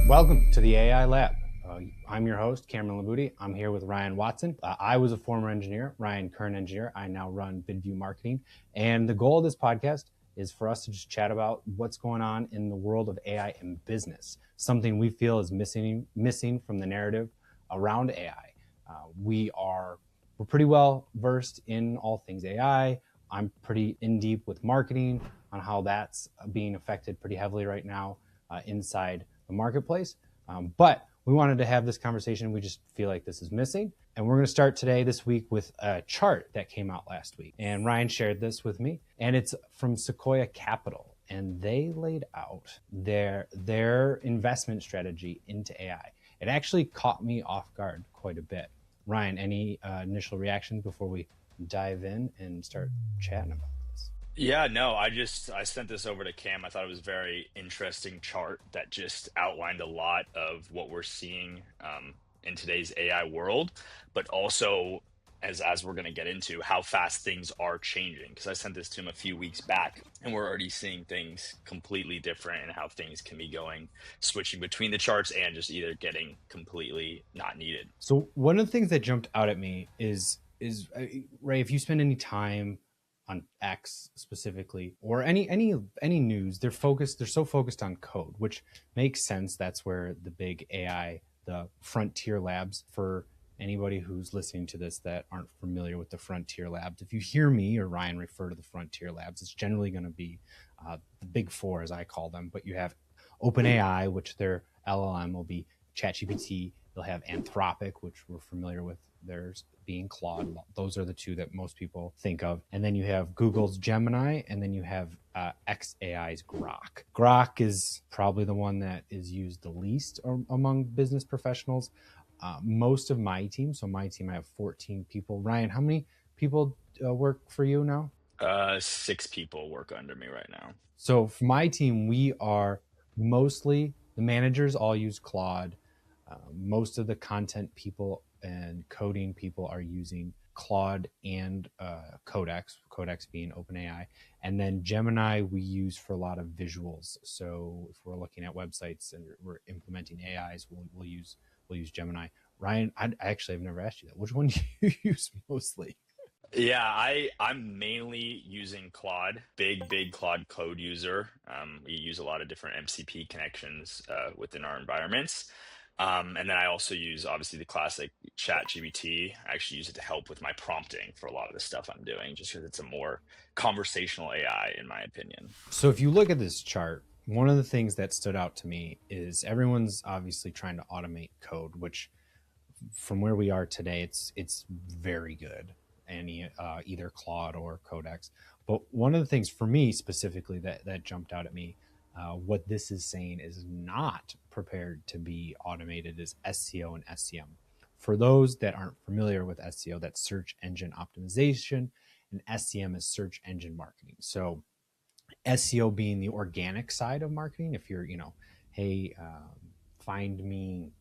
Welcome to the AI Lab. I'm your host, Cameron Labuti. I'm here with Ryan Watson. I was a former engineer, Ryan, current engineer. I now run BidView Marketing. And the goal of this podcast is for us to just chat about what's going on in the world of AI and business, something we feel is missing from the narrative around AI. We're pretty well versed in all things AI. I'm pretty in deep with marketing on how that's being affected pretty heavily right now inside the marketplace. But we wanted to have this conversation. We just feel like this is missing. And we're going to start this week with a chart that came out last week. And Ryan shared this with me. And it's from Sequoia Capital. And they laid out their investment strategy into AI. It actually caught me off guard quite a bit. Ryan, any initial reactions before we dive in and start chatting about this? Yeah, no, I sent this over to Cam. I thought it was a very interesting chart that just outlined a lot of what we're seeing in today's AI world, but also as we're going to get into how fast things are changing. Because I sent this to him a few weeks back, and we're already seeing things completely different and how things can be switching between the charts and just either getting completely not needed. So one of the things that jumped out at me is Ray, if you spend any time on X specifically, or any news, they're so focused on code, which makes sense. That's where the big AI, the frontier labs, for anybody who's listening to this that aren't familiar with the frontier labs, if you hear me or Ryan refer to the frontier labs, it's generally going to be the big four, as I call them. But you have OpenAI, which their LLM will be ChatGPT. You'll have Anthropic, which we're familiar with theirs being Claude. Those are the two that most people think of. And then you have Google's Gemini, and then you have xAI's Grok. Grok is probably the one that is used the least among business professionals. Most of my team, I have 14 people. Ryan, how many people work for you now? 6 people work under me right now. So for my team, we are mostly, the managers all use Claude. Most of the content people and coding people are using Claude and Codex being OpenAI. And then Gemini we use for a lot of visuals. So if we're looking at websites and we're implementing AIs, we'll use Gemini. Ryan, I actually have never asked you that. Which one do you use mostly? Yeah, I'm mainly using Claude, big Claude code user. We use a lot of different MCP connections within our environments. And then I also use, obviously, the classic ChatGPT. I actually use it to help with my prompting for a lot of the stuff I'm doing, just because it's a more conversational AI, in my opinion. So if you look at this chart, one of the things that stood out to me is everyone's obviously trying to automate code, which from where we are today, it's very good. Either Claude or Codex. But one of the things for me specifically that jumped out at me, what this is saying is not prepared to be automated, is SEO and SEM. For those that aren't familiar with SEO, that's search engine optimization, and SEM is search engine marketing. So SEO being the organic side of marketing. If you're, hey, find me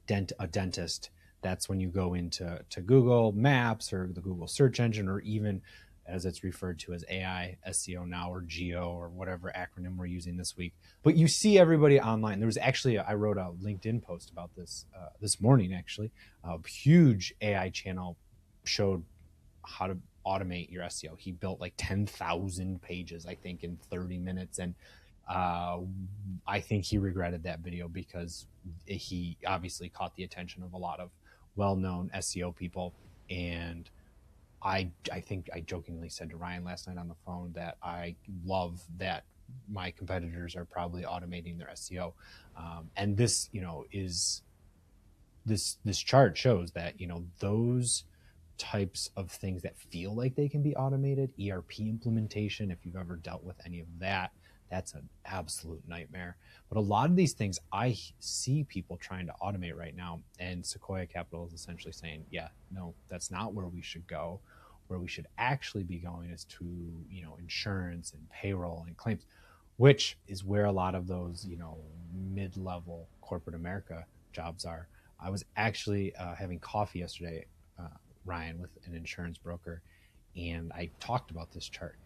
a dentist, that's when you go into Google Maps or the Google search engine, or even as it's referred to as AI, SEO now, or GEO, or whatever acronym we're using this week. But you see everybody online. There was actually, I wrote a LinkedIn post about this this morning, actually. A huge AI channel showed how to automate your SEO. He built like 10,000 pages, I think, in 30 minutes. And I think he regretted that video because he obviously caught the attention of a lot of well-known SEO people. And I think I jokingly said to Ryan last night on the phone that I love that my competitors are probably automating their SEO. And this, is this chart shows that, those types of things that feel like they can be automated, ERP implementation, if you've ever dealt with any of that, that's an absolute nightmare. But a lot of these things I see people trying to automate right now, and Sequoia Capital is essentially saying, yeah, no, that's not where we should go. Where we should actually be going is to, insurance and payroll and claims, which is where a lot of those, mid-level corporate America jobs are. I was actually having coffee yesterday, Ryan, with an insurance broker, and I talked about this chart.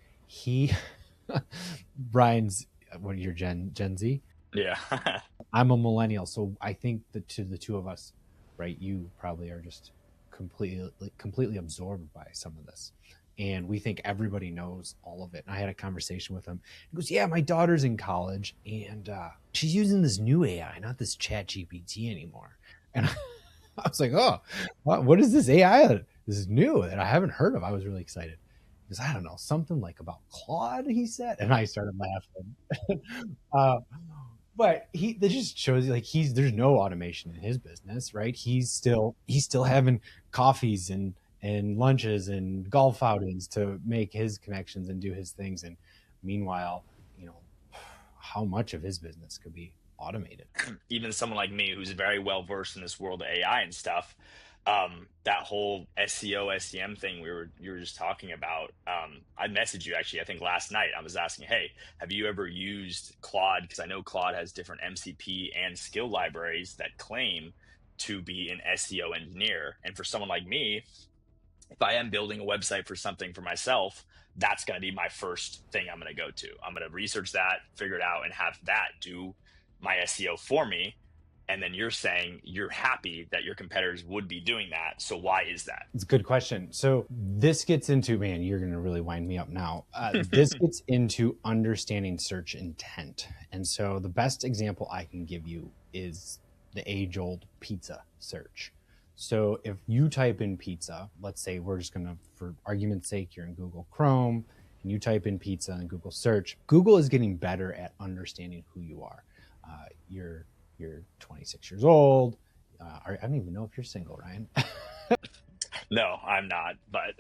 Brian's, what are your Gen Z? Yeah. I'm a millennial, so I think that to the two of us, right, you probably are just completely absorbed by some of this. And we think everybody knows all of it. And I had a conversation with him. He goes, yeah, my daughter's in college and she's using this new AI, not this chat GPT anymore. And I was like, oh, what is this AI? This is new that I haven't heard of. I was really excited. Because I don't know, something like about Claude, he said. And I started laughing. uh, but that just shows you like there's no automation in his business, right? He's still having coffees and lunches and golf outings to make his connections and do his things. And meanwhile, you know, how much of his business could be automated? Even someone like me who's very well versed in this world of AI and stuff, that whole SEO SEM thing you were just talking about. I messaged you actually, I think last night. I was asking, hey, have you ever used Claude? Because I know Claude has different MCP and skill libraries that claim to be an SEO engineer. And for someone like me, if I am building a website for something for myself, that's going to be my first thing I'm going to go to. I'm going to research that, figure it out, and have that do my SEO for me. And then you're saying you're happy that your competitors would be doing that. So why is that? It's a good question. So this gets into, man, you're going to really wind me up now. This gets into understanding search intent. And so the best example I can give you is the age-old pizza search. So if you type in pizza, let's say we're just going to, for argument's sake, you're in Google Chrome and you type in pizza in Google search, Google is getting better at understanding who you are. You're 26 years old. I don't even know if you're single, Ryan. No, I'm not, but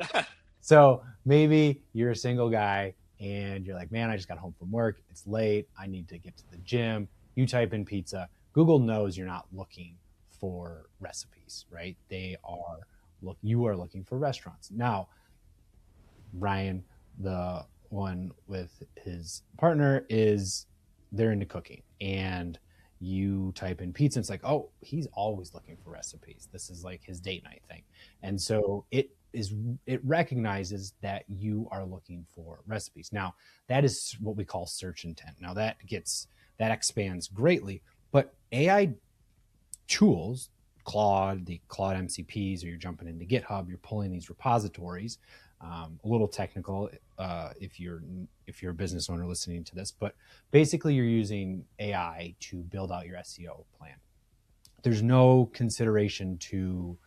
So maybe you're a single guy and you're like, man, I just got home from work. It's late. I need to get to the gym. You type in pizza. Google knows you're not looking for recipes, right? You are looking for restaurants. Now, Ryan, the one with his partner, they're into cooking, and you type in pizza, and it's like, oh, he's always looking for recipes. This is like his date night thing. And so it recognizes that you are looking for recipes. Now, that is what we call search intent. Now that expands greatly, but AI tools, the Claude MCPs, or you're jumping into GitHub, you're pulling these repositories. A little technical if you're a business owner listening to this, but basically you're using AI to build out your SEO plan. There's no consideration to,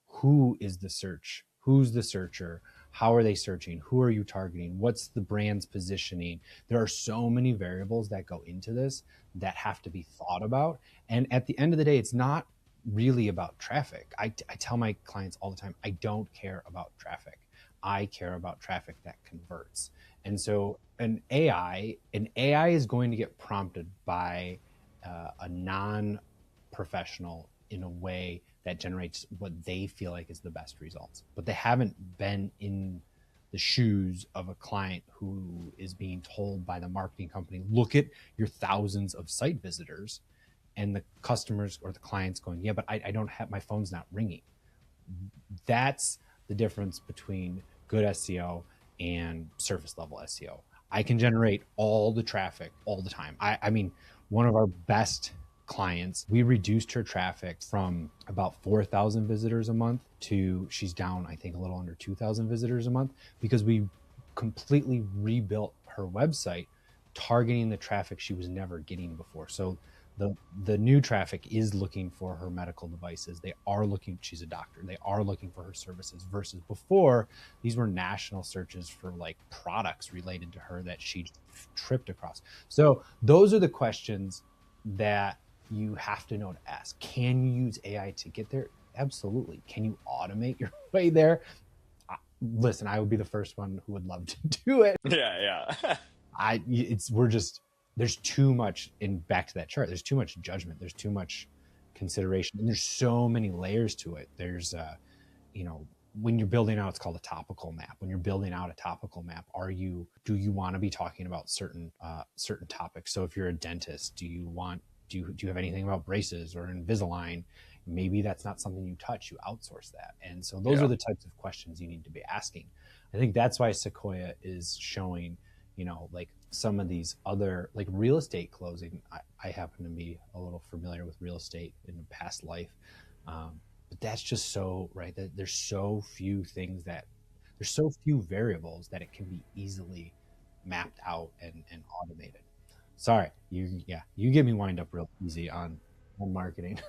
who is the search, who's the searcher, how are they searching, who are you targeting, what's the brand's positioning. There are so many variables that go into this that have to be thought about. And at the end of the day, it's not really about traffic. I tell my clients all the time, I don't care about traffic. I care about traffic that converts. And so an AI is going to get prompted by a non-professional in a way that generates what they feel like is the best results. But they haven't been in the shoes of a client who is being told by the marketing company, look at your thousands of site visitors, and the customers or the clients going, yeah, but I don't have, my phone's not ringing. That's the difference between good SEO and surface level SEO. I can generate all the traffic all the time. I mean, one of our best clients, we reduced her traffic from about 4,000 visitors a month to she's down, I think, a little under 2,000 visitors a month, because we completely rebuilt her website targeting the traffic she was never getting before. So the new traffic is looking for her medical devices. They are looking, she's a doctor, they are looking for her services, versus before these were national searches for like products related to her that she tripped across. So those are the questions that you have to know to ask. Can you use AI to get there? Absolutely. Can you automate your way there? Listen, I would be the first one who would love to do it. Yeah. There's too much back to that chart. There's too much judgment. There's too much consideration. And there's so many layers to it. There's, when you're building out, it's called a topical map. When you're building out a topical map, do you want to be talking about certain topics? So if you're a dentist, do you have anything about braces or Invisalign? Maybe that's not something you touch, you outsource that. And so those are the types of questions you need to be asking. I think that's why Sequoia is showing, like some of these other, like real estate closing. I happen to be a little familiar with real estate in a past life. But that's just so right that there's so few things that there's so few variables that it can be easily mapped out and automated. Sorry, you get me wind up real easy on marketing.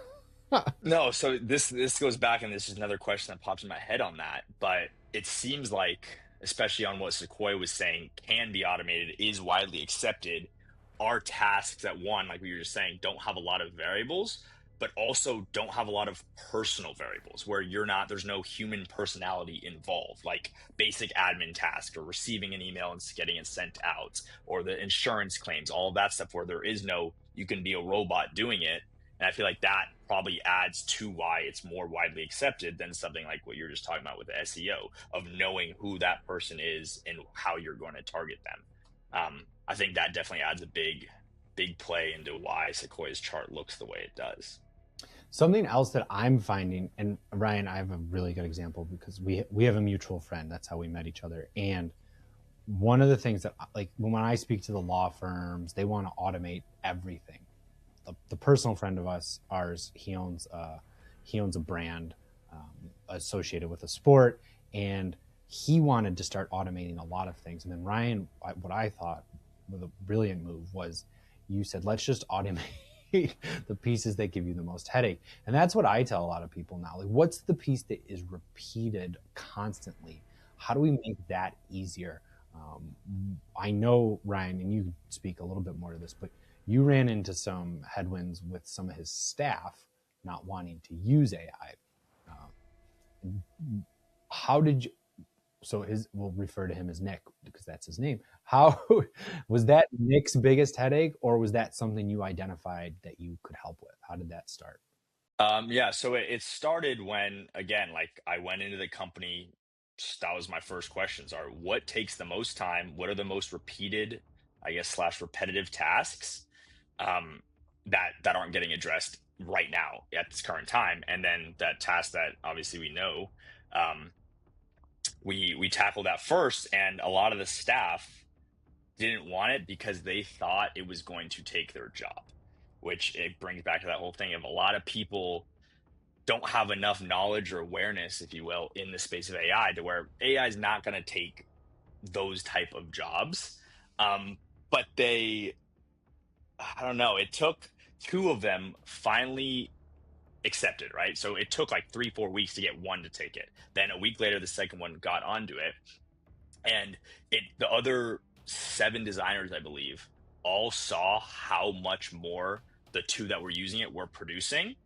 No, so this goes back, and this is another question that pops in my head on that. But it seems like, especially on what Sequoia was saying, can be automated, is widely accepted. Are tasks that, one, like we were just saying, don't have a lot of variables, but also don't have a lot of personal variables where there's no human personality involved, like basic admin task or receiving an email and getting it sent out, or the insurance claims, all of that stuff where there is no, you can be a robot doing it. And I feel like that probably adds to why it's more widely accepted than something like what you're just talking about with the SEO, of knowing who that person is and how you're going to target them. I think that definitely adds a big play into why Sequoia's chart looks the way it does. Something else that I'm finding, and Ryan, I have a really good example because we have a mutual friend. That's how we met each other. And one of the things that, like, when I speak to the law firms, they want to automate everything. The personal friend of ours, he owns a brand associated with a sport, and he wanted to start automating a lot of things. And then Ryan, what I thought was a brilliant move was, you said, let's just automate the pieces that give you the most headache. And that's what I tell a lot of people now. Like, what's the piece that is repeated constantly? How do we make that easier? I know, Ryan, and you speak a little bit more to this, but you ran into some headwinds with some of his staff not wanting to use AI. How did you, so we'll refer to him as Nick because that's his name. How was that Nick's biggest headache, or was that something you identified that you could help with? How did that start? Yeah, so it started when, again, like I went into the company. That was my first questions: are what takes the most time? What are the most repeated, I guess, slash repetitive tasks um, that aren't getting addressed right now at this current time? And then that task that obviously we know, um, we tackled that first, and a lot of the staff didn't want it because they thought it was going to take their job, which it brings back to that whole thing of a lot of people don't have enough knowledge or awareness, if you will, in the space of AI, to where AI is not going to take those type of jobs. But I don't know, it took two of them finally accepted, right? So it took like 3-4 weeks to get one to take it. Then a week later, the second one got onto it. And the other 7 designers, I believe, all saw how much more the two that were using it were producing,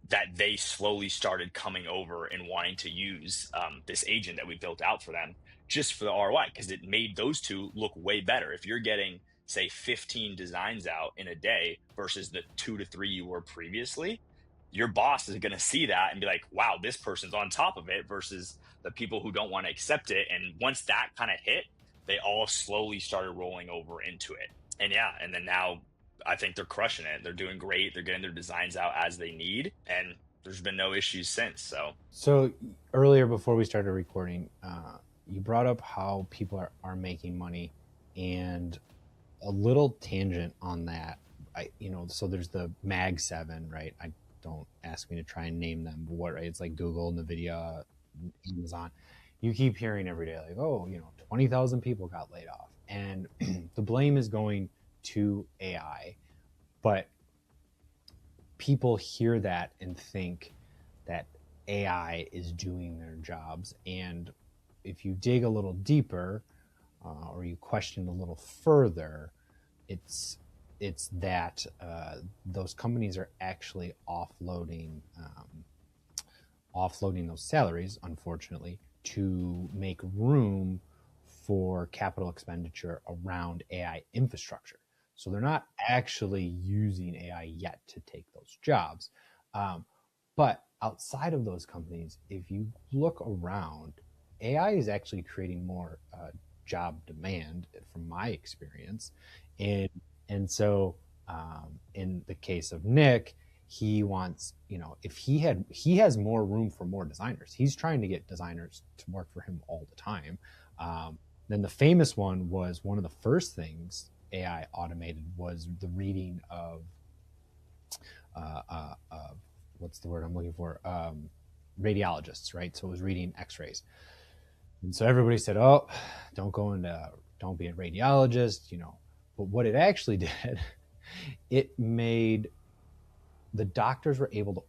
that they slowly started coming over and wanting to use this agent that we built out for them just for the ROI, because it made those two look way better. If you're getting, say, 15 designs out in a day versus the 2 to 3 you were previously, your boss is going to see that and be like, wow, this person's on top of it, versus the people who don't want to accept it. And once that kind of hit, they all slowly started rolling over into it. And yeah, and then now I think they're crushing it. They're doing great. They're getting their designs out as they need, and there's been no issues since. So earlier, before we started recording, you brought up how people are making money, and a little tangent on that. So there's the Mag 7, right? I don't ask me to try and name them, but right? It's like Google, NVIDIA, Amazon. You keep hearing every day, like, oh, 20,000 people got laid off, and the blame is going to AI. But people hear that and think that AI is doing their jobs. And if you dig a little deeper, or you question a little further, it's that those companies are actually offloading those salaries, unfortunately, to make room for capital expenditure around AI infrastructure. So they're not actually using AI yet to take those jobs. But outside of those companies, if you look around, AI is actually creating more job demand, from my experience. And so in the case of Nick, he wants, if he has more room for more designers. He's trying to get designers to work for him all the time. Then the famous one was one of the first things AI automated was the reading of what's the word I'm looking for? Radiologists, right? So it was reading X-rays, and so everybody said, "Oh, don't be a radiologist," But what it actually did, it made the doctors were able to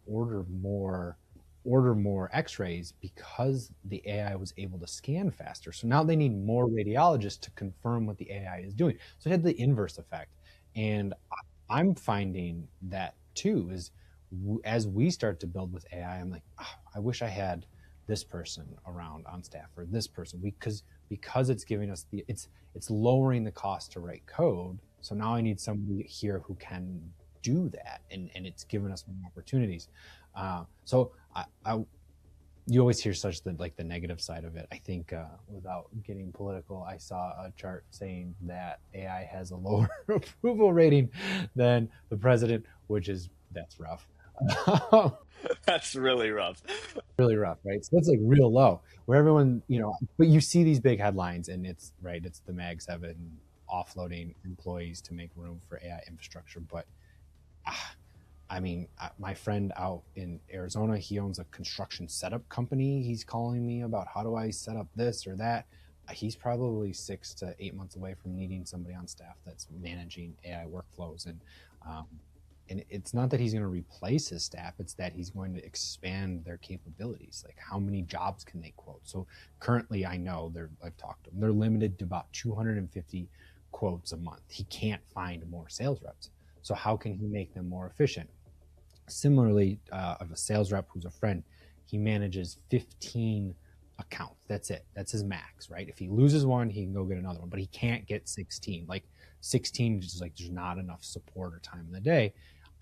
order more X-rays because the AI was able to scan faster. So now they need more radiologists to confirm what the AI is doing. So it had the inverse effect. And I'm finding that too is as we start to build with AI, I'm like, oh, I wish I had this person around on staff or this person because it's giving us it's lowering the cost to write code. So now I need somebody here who can do that, and it's given us more opportunities. So you always hear such the negative side of it. I think without getting political, I saw a chart saying that AI has a lower approval rating than the president, that's rough. That's really rough. Really rough, right? So that's like real low, where everyone, but you see these big headlines, and it's right. It's the Mag 7 offloading employees to make room for AI infrastructure, but I mean, my friend out in Arizona, he owns a construction setup company. He's calling me about how do I set up this or that. He's probably 6 to 8 months away from needing somebody on staff that's managing AI workflows. And it's not that he's going to replace his staff. It's that he's going to expand their capabilities. Like how many jobs can they quote? So currently I know I've talked to them. They're limited to about 250 quotes a month. He can't find more sales reps. So how can he make them more efficient? Similarly, of a sales rep who's a friend, he manages 15 accounts. That's it. That's his max, right? If he loses one, he can go get another one, but he can't get 16. Like 16 is just like there's not enough support or time in the day.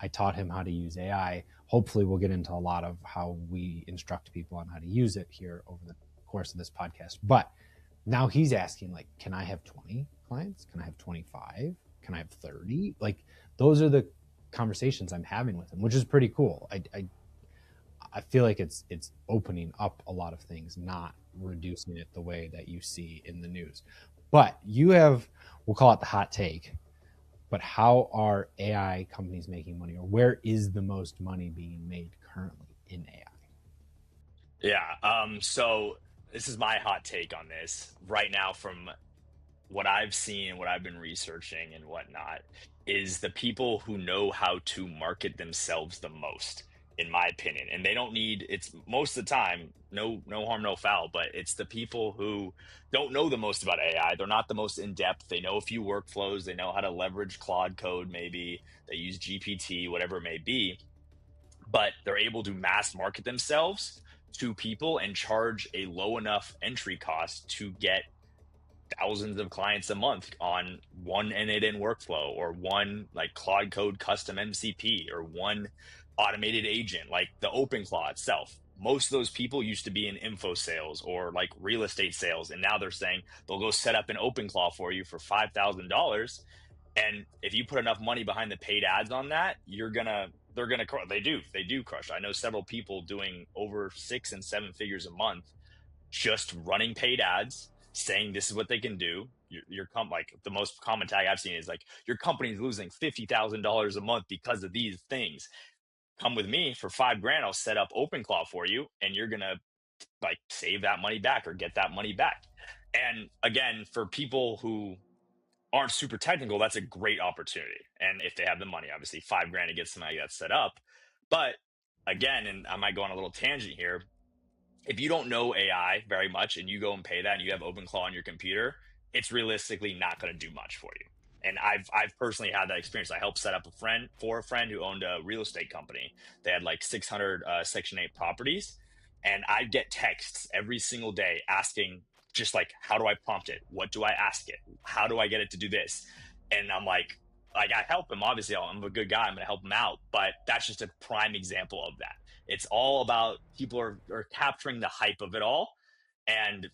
I taught him how to use AI. Hopefully we'll get into a lot of how we instruct people on how to use it here over the course of this podcast. But now he's asking, like, can I have 20 clients? Can I have 25? Can I have 30? Like, those are the conversations I'm having with him, which is pretty cool. I feel like it's opening up a lot of things, not reducing it the way that you see in the news. But we'll call it the hot take, but how are AI companies making money, or where is the most money being made currently in AI? Yeah. So this is my hot take on this right now from what I've seen, what I've been researching and whatnot, is the people who know how to market themselves the most, in my opinion. And they don't need it's most of the time, no harm, no foul, but it's the people who don't know the most about AI. They're not the most in depth. They know a few workflows, they know how to leverage Claude code, maybe they use GPT, whatever it may be, but they're able to mass market themselves to people and charge a low enough entry cost to get thousands of clients a month on one end-to-end workflow, or one like Claude Code custom MCP, or one automated agent like the OpenClaw itself. Most of those people used to be in info sales or like real estate sales, and now they're saying they'll go set up an OpenClaw for you for $5,000. And if you put enough money behind the paid ads on that, they're gonna they do crush. I know several people doing over 6 and 7 figures a month just running paid ads, saying this is what they can do. Like the most common tag I've seen is like, your company's losing $50,000 a month because of these things. Come with me for $5,000. I'll set up OpenClaw for you, and you're gonna like save that money back or get that money back. And again, for people who aren't super technical, that's a great opportunity. And if they have the money, obviously $5,000 to get something like that set up. But again, and I might go on a little tangent here, if you don't know AI very much and you go and pay that and you have OpenClaw on your computer, it's realistically not going to do much for you. And I've personally had that experience. I helped set up a friend who owned a real estate company. They had like 600 Section 8 properties, and I'd get texts every single day asking, just like, how do I prompt it? What do I ask it? How do I get it to do this? And I'm like I help him. Obviously, I'm a good guy. I'm going to help him out. But that's just a prime example of that. It's all about people are capturing the hype of it all, and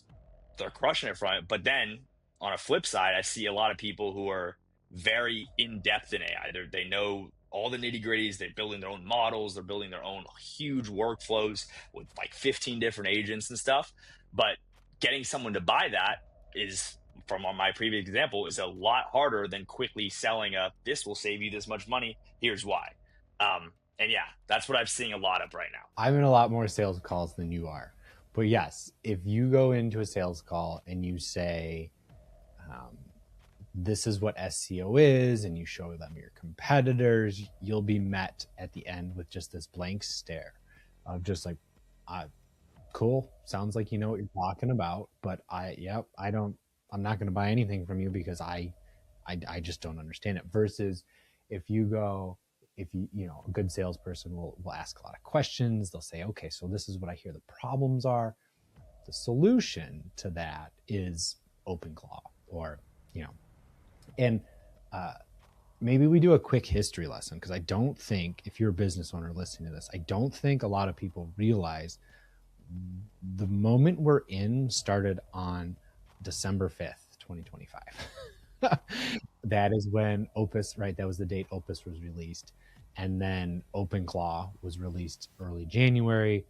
they're crushing it from it. But then on a flip side, I see a lot of people who are very in depth in AI. They know all the nitty gritties. They're building their own models. They're building their own huge workflows with like 15 different agents and stuff. But getting someone to buy that is from on my previous example, is a lot harder than quickly selling this will save you this much money. Here's why. And yeah, that's what I'm seeing a lot of right now. I'm in a lot more sales calls than you are. But yes, if you go into a sales call and you say, this is what SEO is, and you show them your competitors, you'll be met at the end with just this blank stare of just like, cool, sounds like you know what you're talking about, but I'm not going to buy anything from you because I just don't understand it. Versus if you go, if you know, a good salesperson will ask a lot of questions. They'll say, okay, so this is what I hear the problems are. The solution to that is OpenClaw, or, you know, and maybe we do a quick history lesson, because I don't think, if you're a business owner listening to this, I don't think a lot of people realize the moment we're in started on December 5th, 2025. That is when Opus, right? That was the date Opus was released. And then OpenClaw was released early January.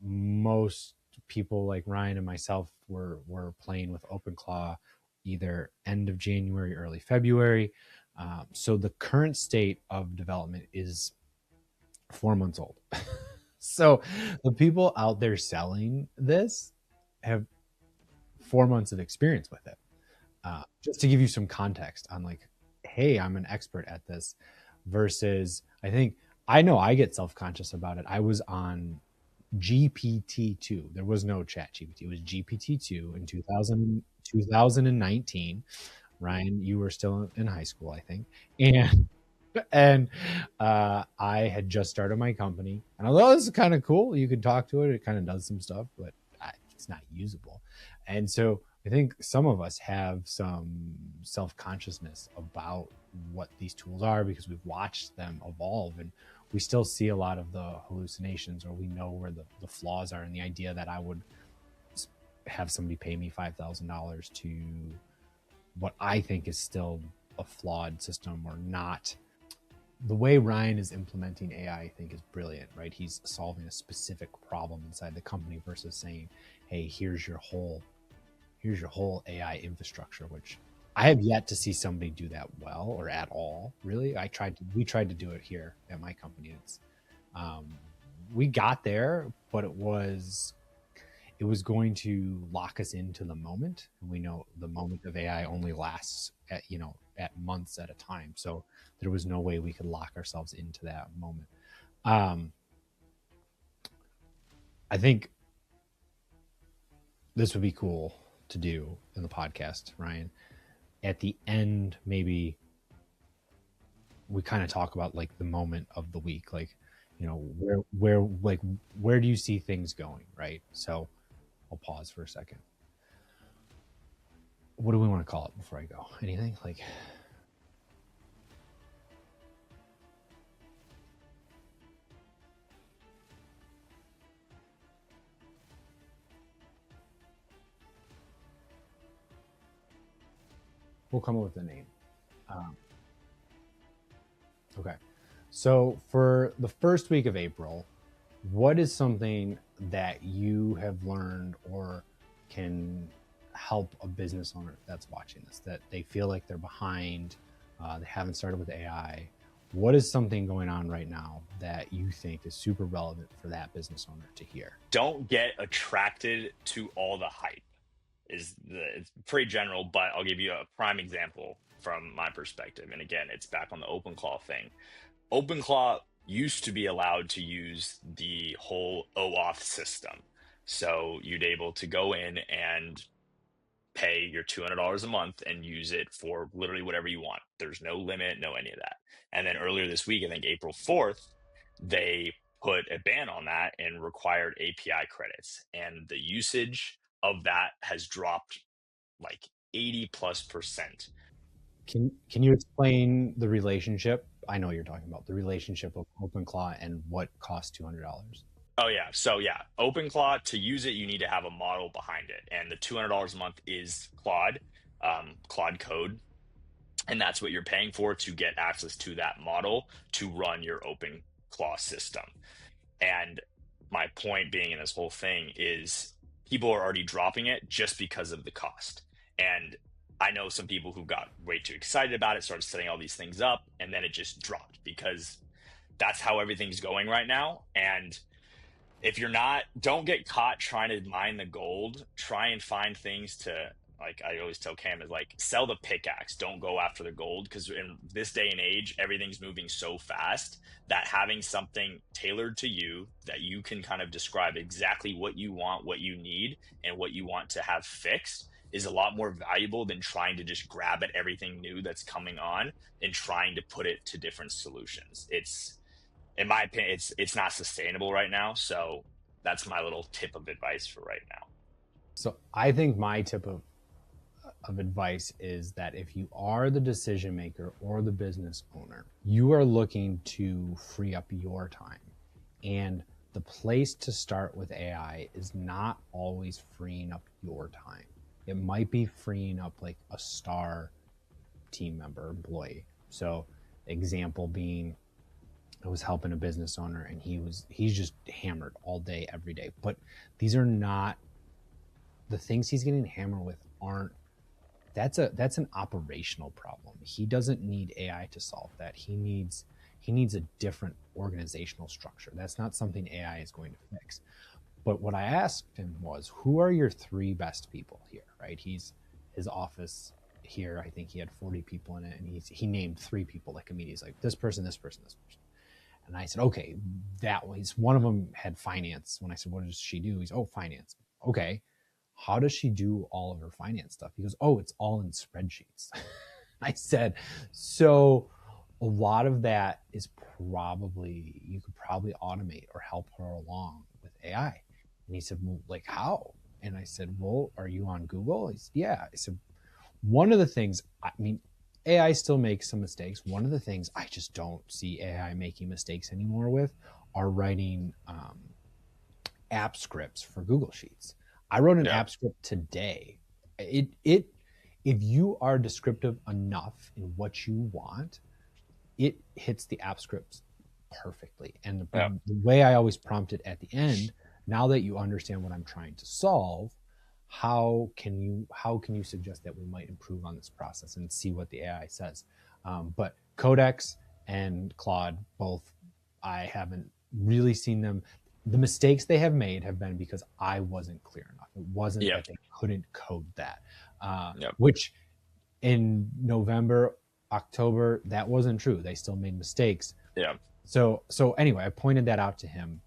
Most people like Ryan and myself were playing with OpenClaw either end of January, early February. So the current state of development is 4 months old. So the people out there selling this have 4 months of experience with it. Just to give you some context on like, hey, I'm an expert at this, versus I know I get self-conscious about it. I was on GPT-2. There was no chat GPT. It was GPT-2 in 2019. Ryan, you were still in high school, I think. And I had just started my company, and although this is kind of cool, you could talk to it. It kind of does some stuff, but it's not usable. And so I think some of us have some self-consciousness about what these tools are because we've watched them evolve, and we still see a lot of the hallucinations, or we know where the flaws are in the idea that I would have somebody pay me $5,000 to what I think is still a flawed system, or not. The way Ryan is implementing AI, I think, is brilliant, right? He's solving a specific problem inside the company versus saying, hey, here's your whole AI infrastructure, which I have yet to see somebody do that well or at all. Really, we tried to do it here at my company. We got there, but it was going to lock us into the moment. And we know the moment of AI only lasts at months at a time. So there was no way we could lock ourselves into that moment. I think this would be cool to do in the podcast, Ryan. At the end, maybe we kind of talk about like the moment of the week, like, you know, where do you see things going, right? So I'll pause for a second. What do we want to call it before I go? Anything like? We'll come up with a name. Okay. So for the first week of April, what is something that you have learned or can help a business owner that's watching this, that they feel like they're behind, they haven't started with AI? What is something going on right now that you think is super relevant for that business owner to hear? Don't get attracted to all the hype. It's pretty general, but I'll give you a prime example from my perspective. And again, it's back on the OpenClaw thing. OpenClaw used to be allowed to use the whole OAuth system. So you'd able to go in and pay your $200 a month and use it for literally whatever you want. There's no limit, no any of that. And then earlier this week, I think April 4th, they put a ban on that and required API credits. And the usage of that has dropped like 80+%. Can you explain the relationship? I know what you're talking about, the relationship of OpenClaw and what costs $200. Oh yeah. So yeah, OpenClaw, to use it, you need to have a model behind it. And the $200 a month is Claude, Claude code. And that's what you're paying for, to get access to that model to run your OpenClaw system. And my point being in this whole thing is people are already dropping it just because of the cost. And I know some people who got way too excited about it, started setting all these things up, and then it just dropped because that's how everything's going right now. And if you're not, don't get caught trying to mine the gold. Try and find things to, like I always tell Cam, is like sell the pickaxe. Don't go after the gold, because in this day and age, everything's moving so fast that having something tailored to you that you can kind of describe exactly what you want, what you need, and what you want to have fixed is a lot more valuable than trying to just grab at everything new that's coming on and trying to put it to different solutions. It's, in my opinion, it's not sustainable right now. So that's my little tip of advice for right now. So I think my tip of advice is that if you are the decision maker or the business owner, you are looking to free up your time. And the place to start with AI is not always freeing up your time. It might be freeing up like a star team member, employee. So example being, I was helping a business owner and he's just hammered all day, every day. But these are not the things he's getting hammered with aren't, that's an operational problem. He doesn't need AI to solve that. He needs a different organizational structure. That's not something AI is going to fix. But what I asked him was, who are your 3 best people here, right? His office here, I think he had 40 people in it, and he named 3 people like immediately. He's like, this person, this person, this person. And I said, okay, that was one of them had finance. When I said, what does she do? He's, oh, finance. Okay. How does she do all of her finance stuff? He goes, oh, it's all in spreadsheets. I said, so a lot of that is probably, you could probably automate or help her along with AI. And he said, well, like how? And I said, well, are you on Google? He said, yeah. I said, one of the things, I mean, AI still makes some mistakes. One of the things I just don't see AI making mistakes anymore with are writing app scripts for Google Sheets. I wrote an app script today. If you are descriptive enough in what you want, it hits the app scripts perfectly. And the way I always prompt it at the end, now that you understand what I'm trying to solve, how can you suggest that we might improve on this process, and see what the AI says. But Codex and Claude, both, I haven't really seen them. The mistakes they have made have been because I wasn't clear enough. It wasn't that they couldn't code that, which in November, October, that wasn't true. They still made mistakes. Yeah. So anyway, I pointed that out to him,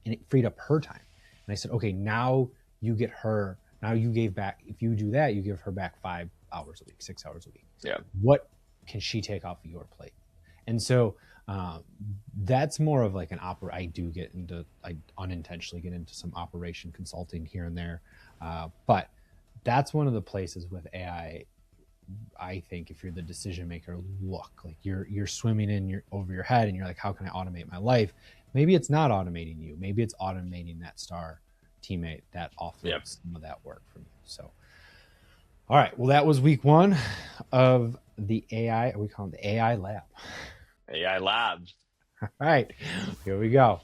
and it freed up her time. And I said, okay, now you get her, now you gave back, if you do that, you give her back 5 hours a week, 6 hours a week. Yeah. What can she take off of your plate? And so that's more of like I unintentionally get into some operation consulting here and there. But that's one of the places with AI, I think if you're the decision maker, look, like you're swimming over your head and you're like, how can I automate my life? Maybe it's not automating you. Maybe it's automating that star teammate that offloads some of that work from you. So, all right. Well, that was week 1 of the AI. We call it the AI lab. AI lab. All right. Here we go.